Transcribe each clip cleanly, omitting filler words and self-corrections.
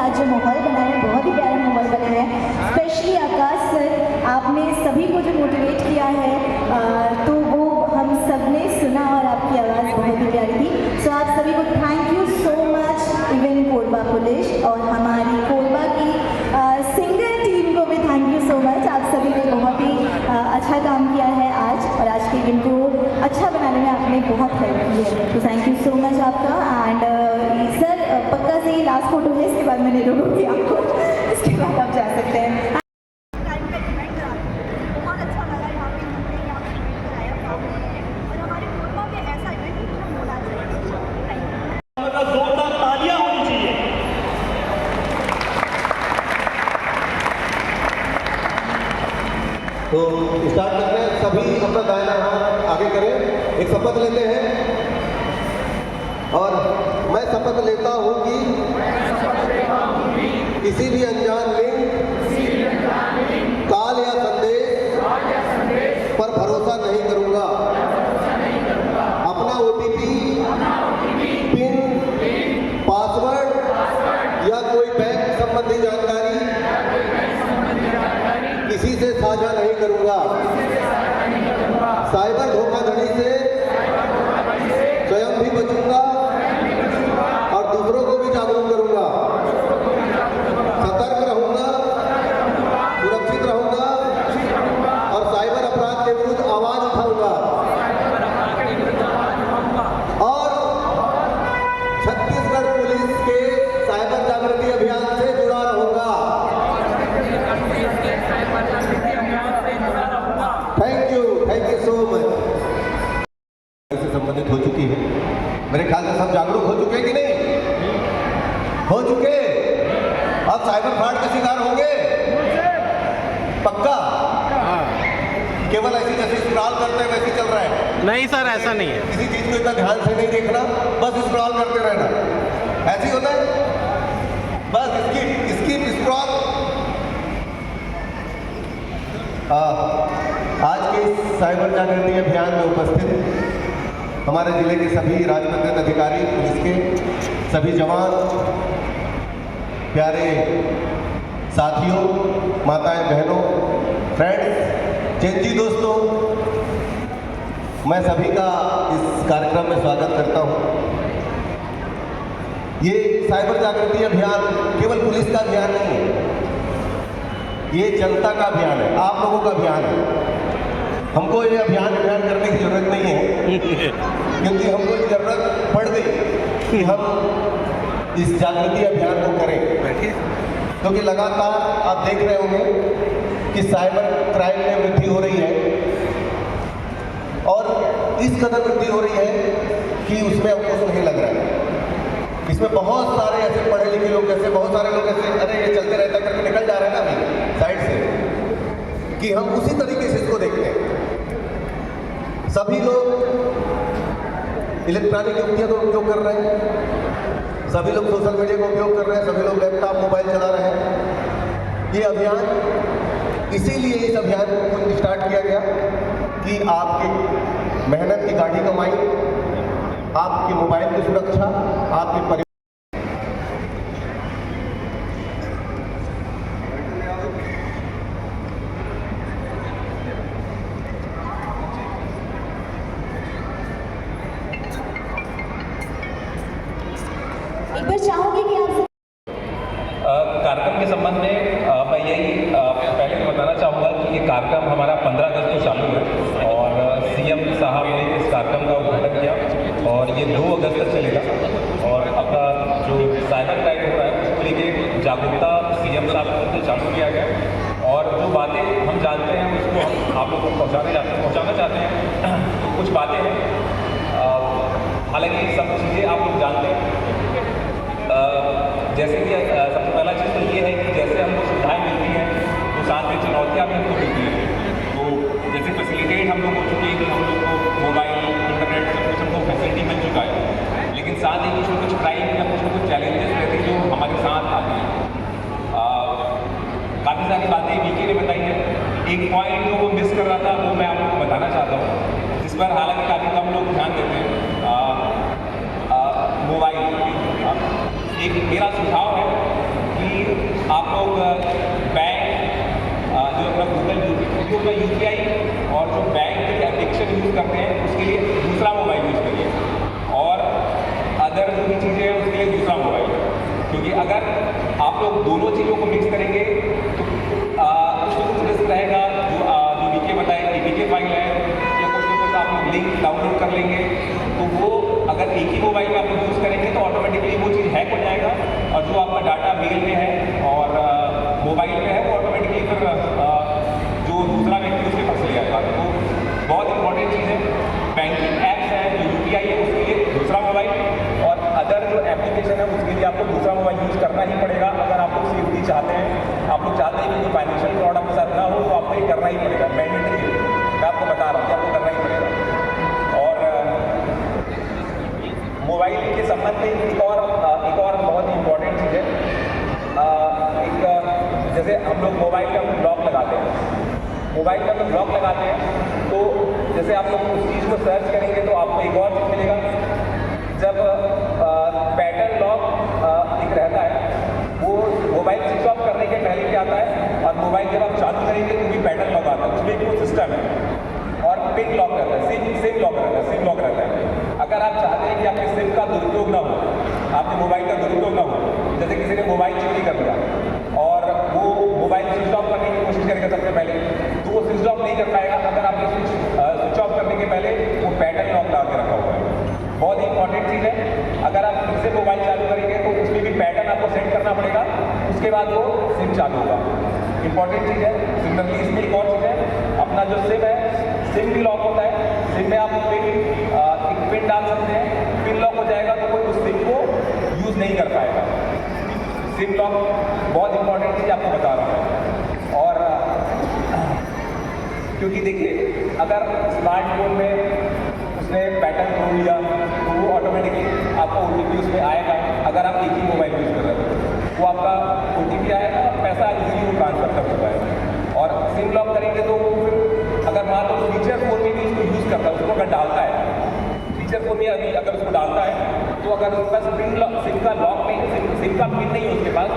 साथ जो माहौल बना है बहुत ही प्यारा माहौल बना है। स्पेशली आकाश सर, आपने सभी को जो मोटिवेट किया है तो वो हम सब ने सुना और आपकी आवाज़ बहुत ही प्यारी थी। सो आप सभी को thank you so much. Even Korba police और हमारी कोरबा की सिंगर टीम को भी थैंक यू सो मच। आप सभी ने बहुत ही अच्छा काम किया है आज, और आज के इवेंट को अच्छा बनाने में आपने बहुत हेल्प की है, तो थैंक यू सो मच आपका। एंड सर पक्का से ही लास्ट फोटो है, इसके बाद मैंने रोकूंगी आपको, इसके बाद आप जा सकते हैं। तो स्टार्ट करते हैं। सभी अपना दाहिना हाथ आगे करें, एक शपथ लेते हैं। और मैं शपथ लेता हूं कि किसी भी अनजान लिंक, कॉल या संदेश पर भरोसा नहीं करूंगा। अपना OTP, पिन, पासवर्ड या कोई बैंक संबंधी जानकारी किसी से साझा नहीं करूंगा। साइबर धोखाधड़ी से स्वयं भी बचूंगा और दूसरों को भी जागरूक करूंगा। सतर्क रहूंगा, सुरक्षित रहूंगा और साइबर अपराध के विरुद्ध आवाज उठाऊंगा। और छत्तीसगढ़ पुलिस के साइबर जागृति अभियान से जुड़ा रहूंगा। Thank you so much. से संबंधित हो चुकी है, मेरे ख्याल से सब जागरूक हो चुके हैं कि नहीं हो चुके? अब साइबर फ्रॉड का शिकार होंगे पक्का? केवल ऐसी जैसे स्क्रॉल करते हैं वैसे चल रहा है? नहीं सर, ऐसा नहीं है। किसी चीज को इतना ध्यान से नहीं देखना, बस स्क्रॉल करते रहना, ऐसे ही होता है। बस स्किप स्क्रॉल। आज के साइबर जागृति अभियान में उपस्थित हमारे जिले के सभी राजपत्रित अधिकारी, पुलिस के सभी जवान, प्यारे साथियों, माताएं, बहनों, फ्रेंड्स, चेंजी दोस्तों, मैं सभी का इस कार्यक्रम में स्वागत करता हूं। ये साइबर जागृति अभियान केवल पुलिस का अभियान नहीं है, ये जनता का अभियान है, आप लोगों का अभियान है। हमको ये अभियान करने की जरूरत नहीं है क्योंकि हमको जरूरत पड़ गई कि हम इस जागृति अभियान को करें, क्योंकि लगातार आप देख रहे होंगे कि साइबर क्राइम में वृद्धि हो रही है और इस कदर वृद्धि हो रही है कि उसमें अंकुश नहीं लग रहा है। इसमें बहुत सारे ऐसे पढ़े लिखे लोग, जैसे बहुत सारे लोग ऐसे अरे ये चलते रहता करके निकल जा रहे हैं ना अभी साइड से, कि हम उसी तरीके से इसको देखते हैं। सभी लोग इलेक्ट्रॉनिक युक्तियों का उपयोग कर रहे हैं, सभी लोग सोशल मीडिया का उपयोग कर रहे हैं, सभी लोग लैपटॉप मोबाइल चला रहे हैं। ये अभियान, इसीलिए इस अभियान को स्टार्ट किया गया कि आपके मेहनत की गाढ़ी कमाई, आपके मोबाइल की सुरक्षा, आपके परिवार चाहूंगी कि आप कार्यक्रम के संबंध में मैं यही पहले तो बताना चाहूँगा कि ये कार्यक्रम हमारा 15 अगस्त को चालू है और CM साहब ने इस कार्यक्रम का उद्घाटन किया और ये 2 अगस्त तक चलेगा। और अपना जो साइबर क्राइम हो रहा है उसको लेके जागरूकता CM साहब से चालू किया गया और जो बातें हम जानते हैं उसको हम आप लोगों को पहुँचाना चाहते हैं। तो कुछ बातें हैं, हालांकि सब चीज़ें आप लोग जानते हैं। जैसे कि सबसे पहला चीज़ तो ये है कि जैसे हमको सुविधाएं मिलती हैं तो साथ में चुनौतियाँ भी हमको मिलती हैं। तो जैसे फैसिलिटेट हम लोग हो चुके हैं कि हम लोग को मोबाइल, इंटरनेट सब कुछ हमको फैसिलिटी मिल चुका है, लेकिन साथ ही कुछ न कुछ क्राइम या कुछ न कुछ चैलेंजेस रहते हैं जो हमारे साथ आते हैं। काफ़ी सारी बातें वीके ने बताई है। एक पॉइंट जो वो मिस कर रहा था वो मैं आपको बताना चाहता हूँ, जिस पर हालांकि काफ़ी कम लोग ध्यान देते हैं। मोबाइल, एक मेरा सुझाव है कि आप लोग बैंक जो अपना गूगल जो अपना UPI और जो बैंक की एप्लीकेशन यूज़ करते हैं उसके लिए दूसरा मोबाइल यूज़ करिए, और अदर जो भी चीज़ें हैं उसके लिए दूसरा मोबाइल, क्योंकि अगर आप लोग दोनों चीज़ों को मिक्स करेंगे तो कुछ रिस्क रहेगा। जो नीचे बताए APK फाइल है या कुछ ना कुछ आप लोग लिंक डाउनलोड कर लेंगे, तो वो अगर एक ही मोबाइल में आप लोग यूज़ करेंगे तो ऑटोमेटिकली वो चीज़ हैक हो जाएगा, और जो आपका डाटा मेल में है और मोबाइल में है वो ऑटोमेटिकली फिर जो दूसरा व्यक्ति उसके पास ले जाएगा। तो बहुत इंपॉर्टेंट चीज़ है, बैंकिंग ऐप्स है जो UPI है उसके लिए दूसरा मोबाइल, और अदर जो एप्लीकेशन है उसके लिए आपको दूसरा मोबाइल यूज़ करना ही पड़ेगा। अगर आप लोग सेफ्टी चाहते हैं, आप लोग चाहते हैं कि फाइनेंशियल फ्रॉड आपके साथ ना हो, तो आपको ये करना ही पड़ेगा, मैंडेटरी है, मैं आपको बता रहा हूँ कि आपको करना ही पड़ेगा। और मोबाइल के संबंध में एक और बहुत ही इम्पोर्टेंट चीज़ है, जैसे हम लोग मोबाइल में हम लॉक लगाते हैं, मोबाइल में हम लॉक लगाते हैं तो जैसे आप लोग उस चीज़ को सर्च करेंगे तो आपको एक और चीज़ मिलेगा। जब पैटर्न लॉक एक रहता है वो मोबाइल स्विच ऑफ करने के पहले क्या आता है, और मोबाइल जब आप चालू करेंगे तो भी पैटर्न लॉक आता है, उसमें एक वो सिस्टम है, और पिन लॉक रहता है, सिम लॉक रहता है। अगर आप चाहते हैं कि आपके सिम का दुरुपयोग ना हो, आपके मोबाइल का दुरुपयोग ना हो, जैसे किसी ने मोबाइल चोरी कर लिया और वो मोबाइल स्विच ऑफ करने की कोशिश करेगा सबसे पहले, तो वो स्विच ऑफ नहीं कर पाएगा अगर आपने स्विच ऑफ करने के पहले वो पैटर्न लॉक लगा के रखा हुआ है। बहुत ही इंपॉर्टेंट चीज़ है, अगर आप फिर से मोबाइल चालू करेंगे तो उसमें भी पैटर्न आपको सेट करना पड़ेगा, उसके बाद वो सिम चालू होगा। इंपॉर्टेंट चीज़ है। सिमिलरली इसमें एक और चीज़ है, अपना जो सिम है, सिम भी लॉक होता है, सिम में आप एक पिन डाल सकते हैं, पिन लॉक हो जाएगा तो कोई उस सिम को यूज़ नहीं कर पाएगा। सिम लॉक बहुत इंपॉर्टेंट चीज़ आपको बता रहा हूँ। और क्योंकि देखिए अगर स्मार्टफोन में उसने पैटर्न तोड़ लिया तो वो ऑटोमेटिकली आपको OTP उसमें आएगा। अगर आप एक ही मोबाइल यूज़ कर रहे हो वो आपका OTP आएगा, पैसा इजीली वो ट्रांसफर कर सकता है। और सिम लॉक करेंगे तो फिर अगर मान लो फीचर फोन में भी उसको यूज़ करता है, उसको अगर डालता है फीचर फोन में अभी अगर उसको डालता है तो अगर उसके पास सिम का लॉक नहीं, सिम का पिन नहीं है उसके पास,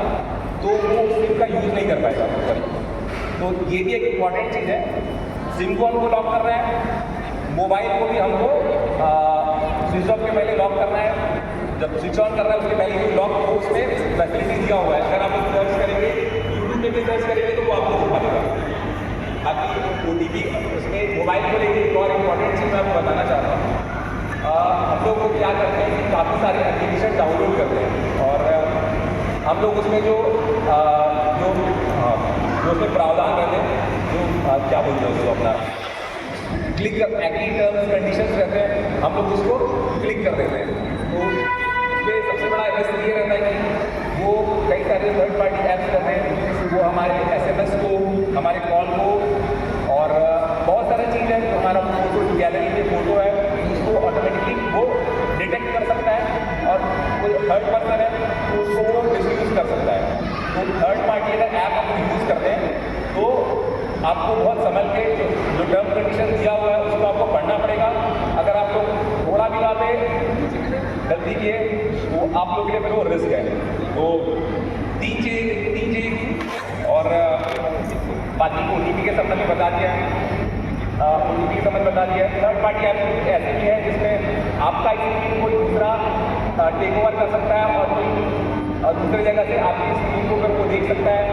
तो वो सिम का यूज़ नहीं कर पाएगा। तो ये भी एक इम्पॉर्टेंट चीज़ है, सिम को हमको लॉक करना है, मोबाइल को भी हमको स्विच ऑफ के पहले लॉक करना है, जब स्विच ऑन करना है उसके पहले भी लॉक हो, उसमें फैसिलिटी दिया हुआ है। अगर आप लोग सर्च करेंगे, यूट्यूब में भी सर्च करेंगे तो वो आपको दिखा देगा। बाकी OTP उसमें मोबाइल को लेकर एक और इम्पॉर्टेंट चीज़ मैं आपको बताना चाहता हूँ। हम लोग को क्या करते हैं कि काफ़ी सारे एप्लीकेशन डाउनलोड करते हैं और हम लोग उसमें जो उसमें प्रावधान रहते हैं, जो क्या बोलते हैं उसको अपना क्लिक एग्री टर्म्स कंडीशंस रहते हैं, हम लोग उसको क्लिक कर देते हैं। तो इसमें सबसे बड़ा रिस्क ये रहता है कि वो कई सारे थर्ड पार्टी ऐप्स रहते हैं, वो हमारे SMS को, हमारे कॉल को और बहुत सारी चीज़ है, जो हमारा फोटो गैलरी में फोटो है उसको ऑटोमेटिकली वो डिटेक्ट कर सकता है और कोई थर्ड पर्सन है तो उसको वो मिसयूज़ कर सकता है। तो थर्ड पार्टी अगर ऐप आप यूज़ करते हैं तो आपको बहुत संभल के जो टर्म कंडीशन दिया हुआ है उसको आपको पढ़ना पड़ेगा। अगर आप लोग थोड़ा भी वहाँ पे गलती किए तो आप लोग के लिए फिर वो रिस्क है। तो तीन चीज़ और बाकी OTP के संबंध में बता दिया है, OTP के संबंध बता दिया है। थर्ड पार्टी ऐप ऐसे भी है जिसमें आपका स्क्रीन कोई दूसरा टेक ओवर कर सकता है और कोई दूसरी जगह से आपकी स्क्रीन को फिर वो देख सकता है।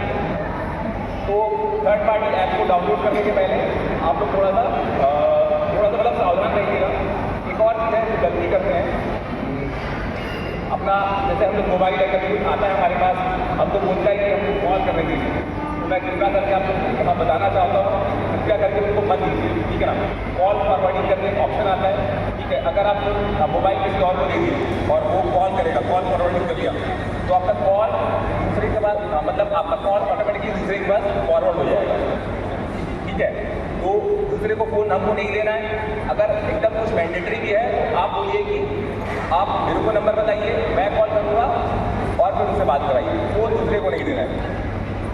तो थर्ड पार्टी ऐप को डाउनलोड करने के पहले आप लोग थोड़ा सा मतलब सावधान रहिएगा। एक और चीज़ है जो गलती करते हैं, अपना जैसे हम लोग मोबाइल है, कभी कुछ आता है हमारे पास, हमको बोलता है कि हमको कॉल करने के लिए, तो मैं कृपया करके आप लोग मैं बताना चाहता हूँ, कृपया करके उनको मत दीजिए, ठीक है ना। कॉल फॉरवर्डिंग करने का ऑप्शन आता है, ठीक है। अगर आप मोबाइल किसी और को दे दिए और वो कॉल करेगा, कॉल फॉरवर्डिंग कर लिया, तो आपका कॉल दूसरे के बाद मतलब आपका कॉल ऑटोमेटिकली दूसरे के पास फॉरवर्ड हो जाएगा, ठीक है। तो दूसरे को फ़ोन हमको नहीं देना है। अगर एकदम कुछ मैंडेटरी भी है तो आप बोलिए कि आप मेरे को नंबर बताइए, मैं कॉल करूँगा और फिर उससे बात कराइए, फ़ोन दूसरे को नहीं देना है।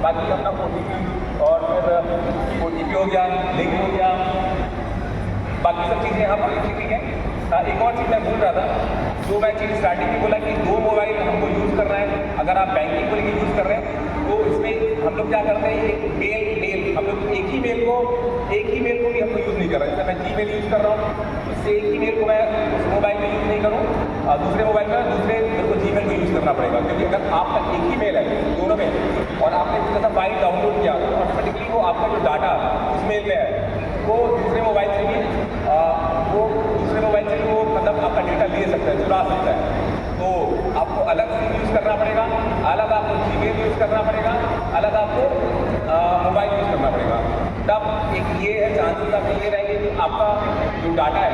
बाकी अपना OTP और फिर OTP हो गया, लिंक हो गया, बाकी सब चीज़ें यहाँ पर ठीक है। एक और चीज़ मैं भूल रहा था, जो मैं चीज़ स्टार्टिंग में बोला कि 2 मोबाइल हमको यूज़ करना है। अगर आप बैंकिंग को लेकर यूज़ कर रहे हैं तो इसमें हम लोग क्या करते हैं, एक मेल हम लोग एक ही मेल को भी हम लोग यूज़ नहीं कर रहे। जैसे मैं Gmail यूज़ कर रहा हूँ, इससे एक ही मेल को मैं उस मोबाइल में यूज़ नहीं करूँ, दूसरे मोबाइल में दूसरे मेरे को Gmail को यूज़ करना पड़ेगा। क्योंकि अगर आपका एक ही मेल है दोनों में और आपने जैसा फाइल डाउनलोड किया तो ऑटोमेटिकली वो आपका जो डाटा उस मेल में है वो दूसरे मोबाइल से भी मतलब आपका डेटा ले सकता है, चुरा सकता है। तो आपको अलग से यूज़ करना पड़ेगा, अलग आपको Gmail यूज़ करना पड़ेगा, अलग आपको मोबाइल यूज़ करना पड़ेगा। तब एक ये है चांसेस आपके ये रहेंगे कि आपका जो डाटा है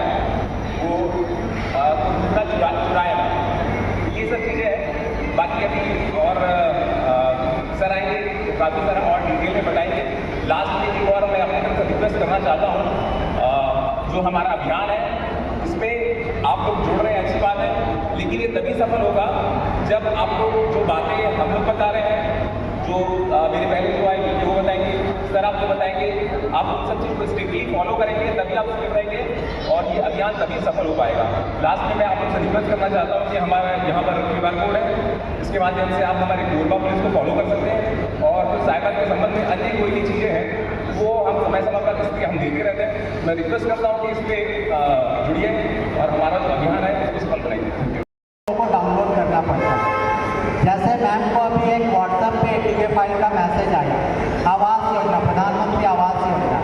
वो दूसरा चुराए ना। ये सब चीज़ें हैं। बाकी अभी और सर आएंगे तो काफ़ी सारा और डिटेल में बताएंगे। लास्ट में एक और मैं अपनी तरफ से रिक्वेस्ट करना चाहता हूँ, जो हमारा अभियान है इसमें आप लोग जुड़ रहे हैं, अच्छी बात है, लेकिन ये तभी सफल होगा जब आप लोग जो बातें हम लोग बता रहे हैं, जो मेरे पहले जो आए वो बताएंगे, सर आपको बताएंगे, आप उन सब चीज़ को स्ट्रिक्टली फॉलो करेंगे तभी आप सेफ रहेंगे और ये अभियान तभी सफल हो पाएगा। लास्ट में मैं आप लोग से रिक्वेस्ट करना चाहता हूँ कि हमारा यहाँ पर QR कोड है, इसके माध्यम से आप हमारे कोरबा पुलिस को फॉलो कर सकते हैं और जो साइबर के संबंध में अन्य कोई भी चीज़ें हैं वो हम समय पर इसलिए हम देते रहते हैं। मैं रिक्वेस्ट करता हूँ कि इस पर जुड़िए और हमारा जो अभियान है उसको सफल बनाइए। को डाउनलोड करना पड़ता है। जैसे मैम को अभी एक व्हाट्सएप पे APK फाइल का मैसेज आया, आवास योजना, प्रधानमंत्री आवास योजना।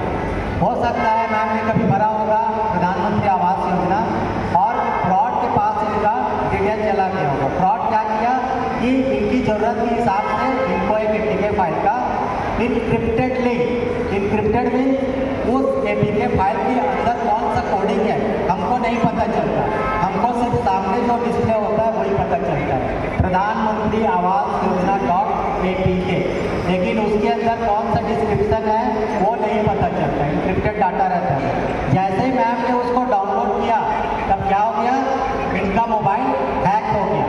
हो सकता है मैम ने कभी भरा होगा प्रधानमंत्री आवास योजना और फ्रॉड के पास इनका डिटेल चला गया होगा। फ्रॉड क्या किया कि इनकी ज़रूरत के हिसाब से इनको एक APK फाइल का इनक्रिप्टेड लिंक, इनक्रिप्टेड मीन्स उस APK फाइल के अंदर कौन सा कोडिंग है हमको नहीं पता चलता, हमको सिर्फ सामने जो डिस्प्ले होता है वही पता चलता है, प्रधानमंत्री आवास योजना .apk, लेकिन उसके अंदर कौन सा डिस्क्रिप्शन है वो नहीं पता चलता, इनक्रिप्टेड डाटा रहता है। जैसे ही मैम ने उसको डाउनलोड किया तब क्या हो गया, इनका मोबाइल हैक हो गया।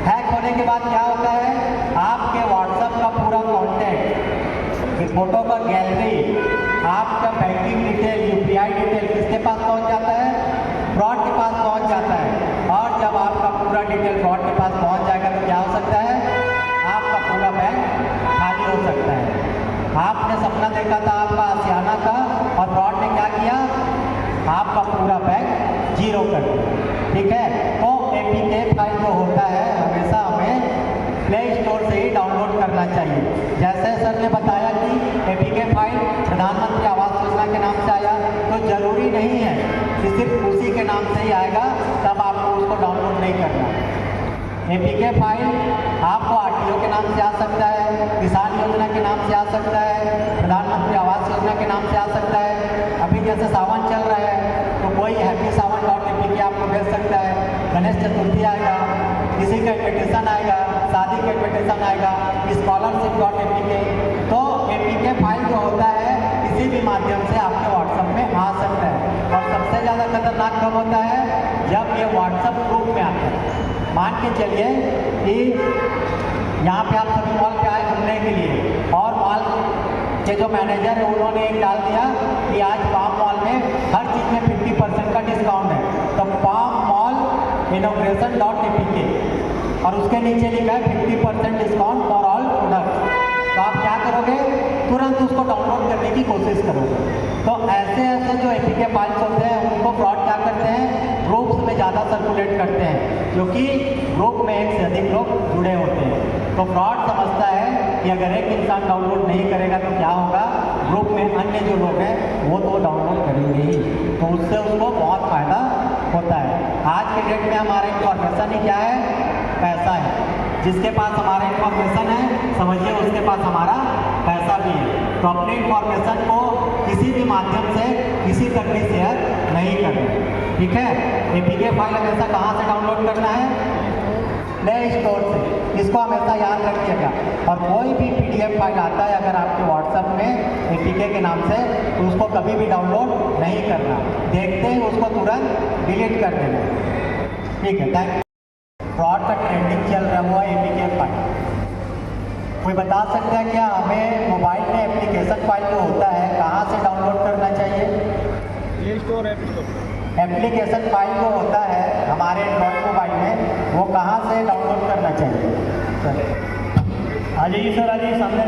हैक होने के बाद क्या होता है, आपके व्हाट्सएप का पूरा कॉन्टैक्ट, फोटो का गैलरी, आपका बैंकिंग डिटेल, UPI डिटेल किसके पास पहुंच जाता है, फ्रॉड के पास पहुंच जाता है। और जब आपका पूरा डिटेल फ्रॉड के पास पहुंच जाएगा तो क्या हो सकता है, आपका पूरा बैंक खाली हो सकता है। आपने सपना देखा था आपका आसियाना का और फ्रॉड ने क्या किया, आपका पूरा बैंक जीरो कर दिया। ठीक है, तो APK फाइल जो होता है हमेशा हमें प्ले स्टोर से ही डाउनलोड करना चाहिए। जैसे सर ने बताया कि APK फाइल प्रधानमंत्री आवास योजना के नाम से आया, तो जरूरी नहीं है कि सिर्फ उसी के नाम से ही आएगा तब आपको उसको डाउनलोड नहीं करना। APK फाइल आपको RTO के नाम से आ सकता है, किसान योजना के नाम से आ सकता है, प्रधानमंत्री आवास योजना के नाम से आ सकता है। अभी जैसे सावन चल रहा है तो कोई हैप्पी सावन .apk आपको भेज सकता है, गणेश चतुर्थी आएगा, किसी का इन्विटेशन आएगा, शादी का इन्विटेशन आएगा, स्कॉलरशिप .apk। तो APK फाइल जो होता है किसी भी माध्यम से आपके व्हाट्सएप में आ सकता है। और सबसे ज़्यादा खतरनाक कब होता है, जब ये व्हाट्सएप ग्रुप में आता है। मान के चलिए कि यहाँ पे आप सभी मॉल पे आए घूमने के लिए और मॉल के जो मैनेजर है उन्होंने एक डाल दिया कि आज पाम मॉल में हर चीज़ में 50% का डिस्काउंट है, तो पाम मॉल इनॉग्रेशन .apk और उसके नीचे लिखा है 50% डिस्काउंट फॉर ऑल प्रोडक्ट। तो आप क्या करोगे, तुरंत उसको डाउनलोड करने की कोशिश करोगे। तो ऐसे ऐसे जो APK फाइल्स होते हैं उनको फ्रॉड क्या करते हैं, ग्रुप्स में ज़्यादा सर्कुलेट करते हैं, क्योंकि ग्रुप में एक से अधिक लोग जुड़े होते हैं। तो फ्रॉड समझता है कि अगर एक इंसान डाउनलोड नहीं करेगा तो क्या होगा, ग्रुप में अन्य जो लोग हैं वो तो डाउनलोड करेंगे ही, तो उससे उसको बहुत फ़ायदा होता है। आज के डेट में हमारा इन्फॉर्मेशन ही क्या है, पैसा है। जिसके पास हमारा इन्फॉर्मेशन है समझिए उसके पास हमारा पैसा भी है। तो अपने इन्फॉर्मेशन को किसी भी माध्यम से किसी तक भी शेयर नहीं करना, ठीक है। APK फाइल हमेशा कहाँ से डाउनलोड करना है, प्ले स्टोर से, इसको हमेशा याद रखिएगा। और कोई भी PDF फाइल आता है अगर आपके व्हाट्सएप में APK के नाम से, तो उसको कभी भी डाउनलोड नहीं करना, देखते ही उसको तुरंत डिलीट कर देना, ठीक है। Thank you. फ्रॉड का ट्रेंडिंग चल रहा हुआ APK फाइल, कोई बता सकता है क्या हमें मोबाइल में एप्लीकेशन फाइल जो होता है कहाँ से डाउनलोड करना चाहिए, play store, app store. Application file जो होता है हमारे एंड्रॉइड मोबाइल में वो कहाँ से डाउनलोड करना चाहिए, आ जाइए सर, आ जाइए सामने।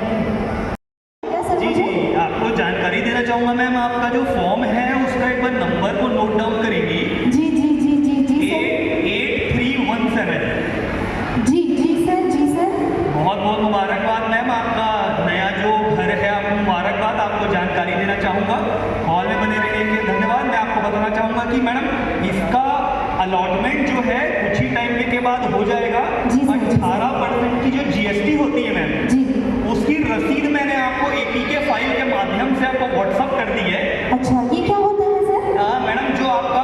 क्या सर जी मुझे? जी, आपको जानकारी देना चाहूँगा मैम, आपका जो फॉर्म है उसका एक बार नंबर को नोट डाउन करेंगी। जी जी जी जी जी सर। 8317। जी जी सर, जी सर। बहुत बहुत मुबारकबाद मैम, आपका नया जो घर है, आपको मुबारकबाद। आपको जानकारी देना चाहूँगा, हॉल में बने रहने के लिए धन्यवाद। मैं आपको बताना चाहूँगा कि मैडम इसका अलॉटमेंट जो है कुछ ही टाइम के बाद हो जाएगा। जी सर, जी सर। 18% की जो GST होती है मैम, जी। उसकी रसीद मैंने आपको APK फाइल के माध्यम से आपको व्हाट्सअप कर दी है। अच्छा, ये क्या होता है सर? मैडम जो आपका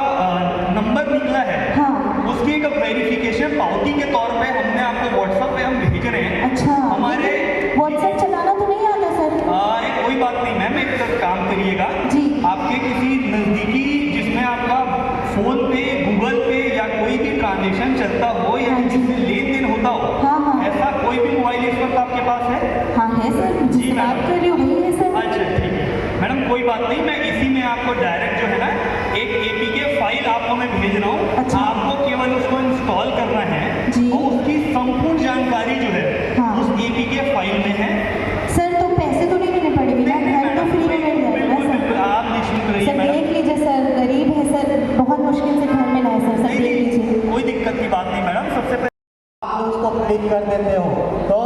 नंबर निकला है, हाँ। उसकी एक वेरिफिकेशन पावती के तौर पे हमने आपको व्हाट्सएप पे हम भेज रहे हैं। अच्छा, हमारे व्हाट्सएप चलाना तो नहीं आता सर? कोई बात नहीं मैम, एक काम करिएगा, जी। आपके किसी नज़दीकी जिसमें आपका फोन पे, गूगल पे या कोई भी ट्रांजेक्शन चलता हो या हाँ जी। जिससे लेन देन होता हो, हाँ, हाँ। ऐसा कोई भी मोबाइल इस वक्त आपके पास है? हाँ है सर, जी, जिससे मैम। बात कर रही हूँ वही है सर। अच्छा ठीक है मैडम, कोई बात नहीं, मैं इसी में आपको डायरेक्ट जो है ना एक APK फाइल आपको मैं भेज रहा हूँ। अच्छा। आपको केवल उसको इंस्टॉल करना है जी। और उसकी संपूर्ण जानकारी जो है हाँ। उस APK फाइल में है। सर तो पैसे तो नहीं देने पड़ेंगे ना, घर तो फ्री में मिल जाएगा बिल्कुल सर? बिल्कुल, आप निश्चिंत रहिए सर मैडम। देख लीजिए सर, गरीब है सर, बहुत मुश्किल से घर में लाए सर, सर देख लीजिए। कोई दिक्कत की बात नहीं मैडम, सबसे पहले आप उसको क्लिक कर देते हो तो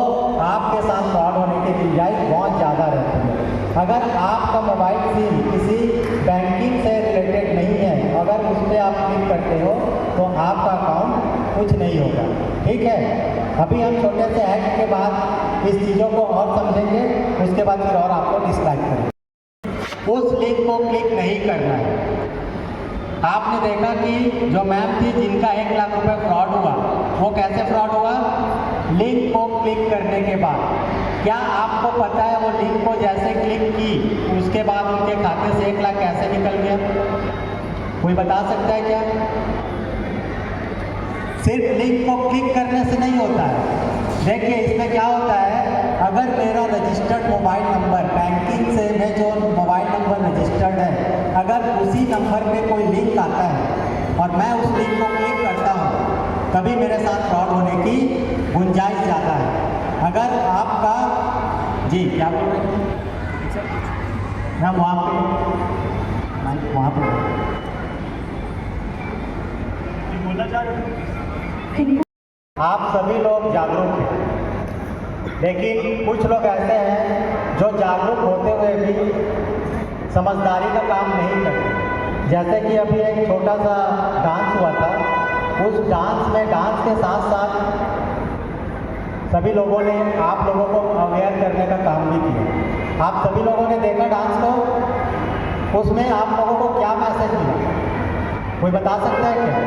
आपके साथ फ्रॉड होने की गुंजाइश बहुत ज़्यादा रहती है। अगर आपका मोबाइल सिम किसी बैंकिंग से रिलेटेड नहीं है, अगर उस पर आप क्लिक करते हो तो आपका अकाउंट कुछ नहीं होगा। ठीक है, अभी हम छोटे से हैक के बाद इस चीज़ों को और समझेंगे, उसके बाद फिर और आपको डिस्क्राइब करेंगे। उस लिंक को क्लिक नहीं करना है। आपने देखा कि जो मैम थी जिनका 1 लाख रुपए फ्रॉड हुआ, वो कैसे फ्रॉड हुआ? लिंक को क्लिक करने के बाद। क्या आपको पता है वो लिंक को जैसे क्लिक की उसके बाद उनके खाते से 1 लाख कैसे निकल गया? कोई बता सकता है क्या? सिर्फ लिंक को क्लिक करने से नहीं होता है। देखिए इसमें क्या होता है, अगर मेरा रजिस्टर्ड मोबाइल नंबर, बैंकिंग से में जो मोबाइल नंबर रजिस्टर्ड है, अगर उसी नंबर पे कोई लिंक आता है और मैं उस लिंक को क्लिक करता हूँ, तभी मेरे साथ फ्रॉड होने की गुंजाइश ज़्यादा है। अगर आपका जी क्या बोल रहे हैं मैम, वहाँ पे बोलना चाह रहे हैं? आप सभी लोग जागरूक हैं, लेकिन कुछ लोग ऐसे हैं जो जागरूक होते हुए भी समझदारी का काम नहीं करते। जैसे कि अभी एक छोटा सा डांस हुआ था, उस डांस में डांस के साथ साथ सभी लोगों ने आप लोगों को अवेयर करने का काम भी किया। आप सभी लोगों ने देखा डांस को, उसमें आप लोगों को क्या मैसेज मिला? कोई बता सकता है क्या?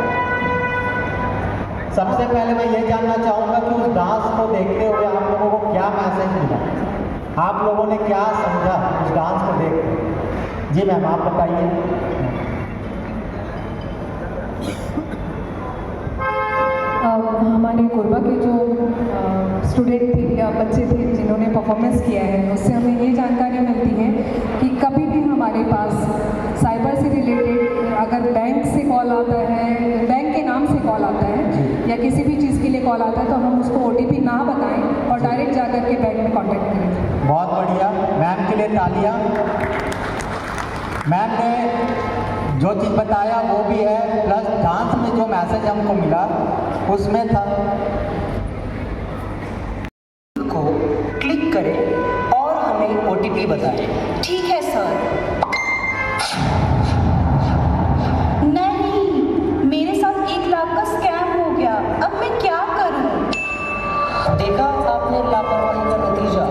सबसे पहले मैं ये जानना चाहूँगा कि उस डांस को देखते हुए आप लोगों को क्या मैसेज मिला? आप लोगों ने क्या समझा उस डांस को देख कर? जी मैम, आप बताइए। हमारे कोरबा के जो स्टूडेंट थे या बच्चे थे जिन्होंने परफॉर्मेंस किया है, उससे हमें ये जानकारी मिलती है कि कभी भी हमारे पास साइबर से रिलेटेड अगर बैंक से कॉल आता है, बैंक के नाम से कॉल आता है या किसी भी चीज़ के लिए कॉल आता है, तो हम उसको OTP ना बताएं और डायरेक्ट जाकर के बैंक में कांटेक्ट करें। बहुत बढ़िया, मैम के लिए तालियां। मैम ने जो चीज़ बताया वो भी है, प्लस डांस में जो मैसेज हमको मिला उसमें था को क्लिक करें और हमें OTP बताएं। ठीक है सर। नहीं, मेरे साथ 1 लाख का स्कैम हो गया, अब मैं क्या करूं? देखा आपने लापरवाही का नतीजा।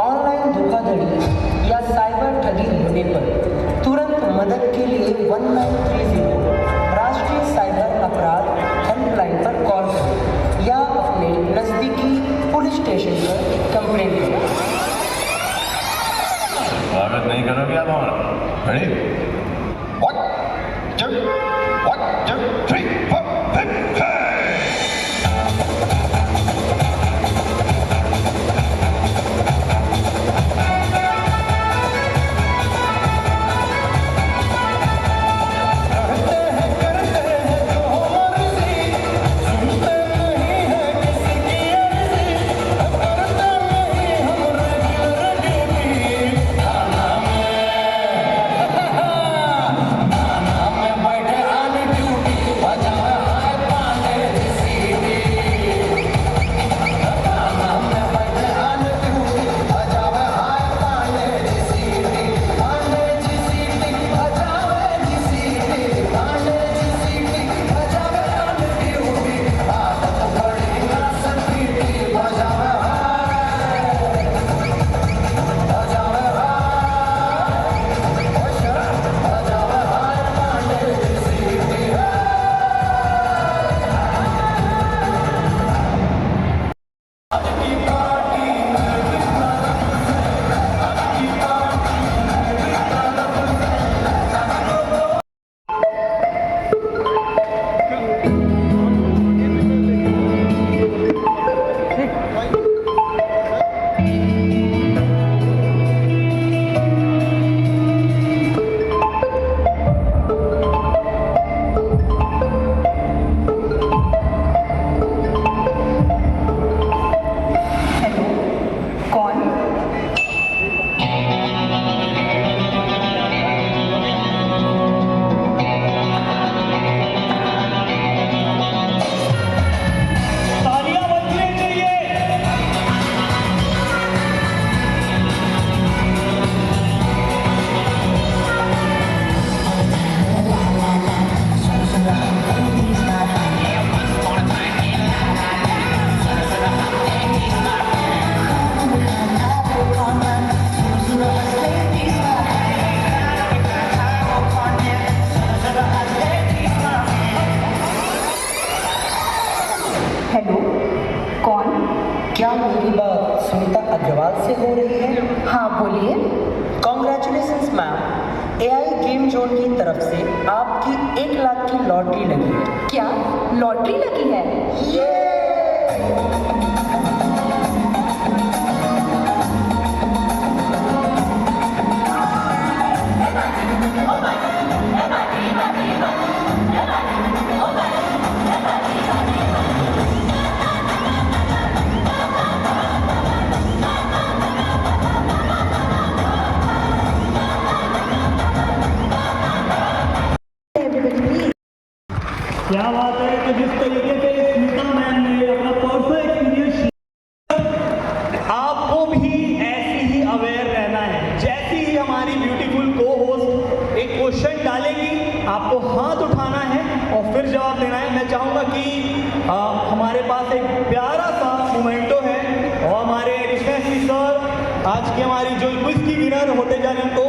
ऑनलाइन धोखाधड़ी या साइबर ठगी होने पर तुरंत मदद के लिए 1930 राष्ट्रीय साइबर अपराध हेल्पलाइन पर कॉल करें या अपने नज़दीकी पुलिस स्टेशन पर कंप्लेंट करें। स्वागत नहीं करोगे आप हमारा? रेडी? 1 2 1 2 3 4 5 6। करते हैं जो मर्जी, सुनते नहीं है किसी की अर्जी। करते अग्रवाल से हो रही है। हाँ बोलिए। Congratulations ma'am, AI game zone की तरफ से आपकी 1 लाख की लॉटरी लगी है। क्या लॉटरी लगी है? क्या बात है कि जिस तरीके से स्मिता मैम ने अपना पर्सनल एक्सपीरियंस, आपको भी ऐसे ही अवेयर रहना है। जैसे ही हमारी ब्यूटीफुल को होस्ट एक क्वेश्चन डालेगी, आपको हाथ उठाना है और फिर जवाब देना है। मैं चाहूँगा कि हमारे पास एक प्यारा सा मोमेंटो है और हमारे एडिशनल सर आज की हमारी जो क्विज की विनर होते जा रहे हैं, तो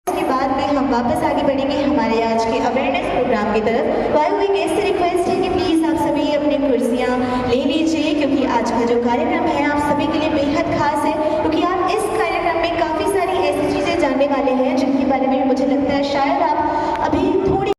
के बाद में हम वापस आगे बढ़ेंगे हमारे आज के अवेयरनेस प्रोग्राम की तरफ। वाई हुई गेस्ट से रिक्वेस्ट है कि प्लीज़ आप सभी अपनी कुर्सियां ले लीजिए, क्योंकि आज का जो कार्यक्रम है आप सभी के लिए बेहद खास है, क्योंकि आप इस कार्यक्रम में काफ़ी सारी ऐसी चीज़ें जानने वाले हैं जिनके बारे में मुझे लगता है शायद आप अभी थोड़ी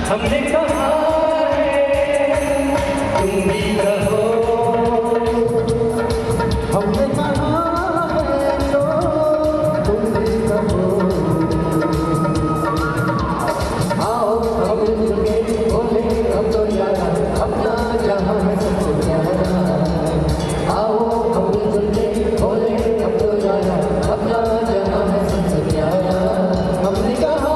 हमने कहा है तुम भी रहो, हमने कहा है तो तुम भी रहो। आओ हम मिलके बोले अब तो यार अपना जहां है सबसे प्यारा। आओ हम मिलके बोले अब तो यार अपना जहां है सबसे प्यारा। हमने कहा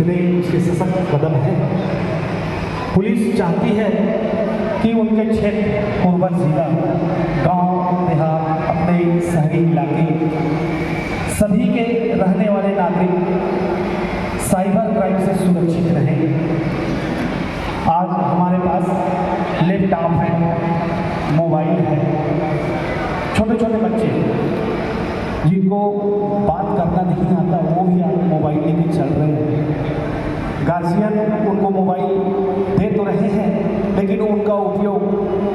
कितने उसके सशक्त कदम हैं। पुलिस चाहती है कि उनके क्षेत्र, अर्बन जिला, गांव देहात, अपने शहरी इलाके, सभी के रहने वाले नागरिक साइबर क्राइम से सुरक्षित रहें। आज हमारे पास लैपटॉप है, मोबाइल है, छोटे छोटे बच्चे जिनको बात करना नहीं आता वो भी आज मोबाइल लेके चल रहे हैं। गार्जियन उनको मोबाइल दे तो रहे हैं, लेकिन उनका उपयोग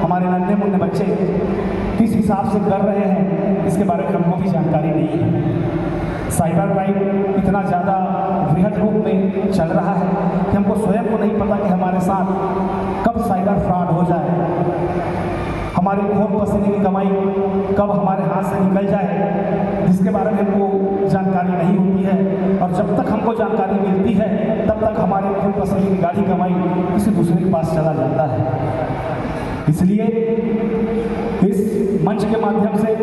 हमारे नन्हे मुन्ने बच्चे किस हिसाब से कर रहे हैं इसके बारे में हमको भी जानकारी नहीं है। साइबर क्राइम इतना ज़्यादा वृहद रूप में चल रहा है कि हमको स्वयं को नहीं पता कि हमारे साथ कब साइबर फ्रॉड हो जाए, हमारी खून पसीने की कमाई कब हमारे हाथ से निकल जाए, जिसके बारे में हमको जानकारी नहीं होती है। और जब तक हमको जानकारी मिलती है तब तक हमारे खून पसीने की गाढ़ी कमाई किसी दूसरे के पास चला जाता है। इसलिए इस मंच के माध्यम से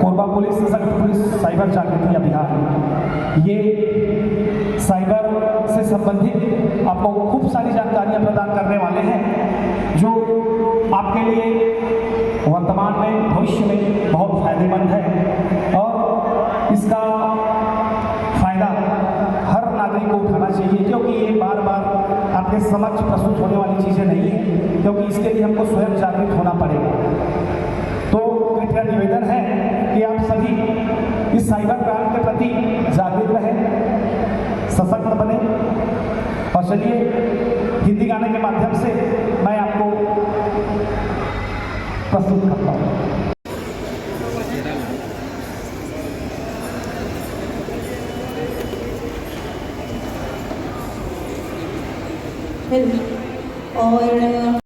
कोरबा पुलिस, सशक्त पुलिस साइबर जागृति अभियान, ये साइबर से संबंधित आपको खूब सारी जानकारियाँ प्रदान करने वाले हैं जो आपके लिए वर्तमान में, भविष्य में बहुत फायदेमंद है। और इसका फायदा हर नागरिक को उठाना चाहिए, क्योंकि ये बार बार आपके समक्ष प्रस्तुत होने वाली चीज़ें नहीं है, क्योंकि इसके लिए हमको स्वयं जागरूक होना पड़ेगा। तो कृपया निवेदन है कि आप सभी इस साइबर क्राइम के प्रति जागरूक रहें, सशक्त बने। और चलिए हिंदी गाने के माध्यम से मैं आपको प्रस्तुत करता हूँ। और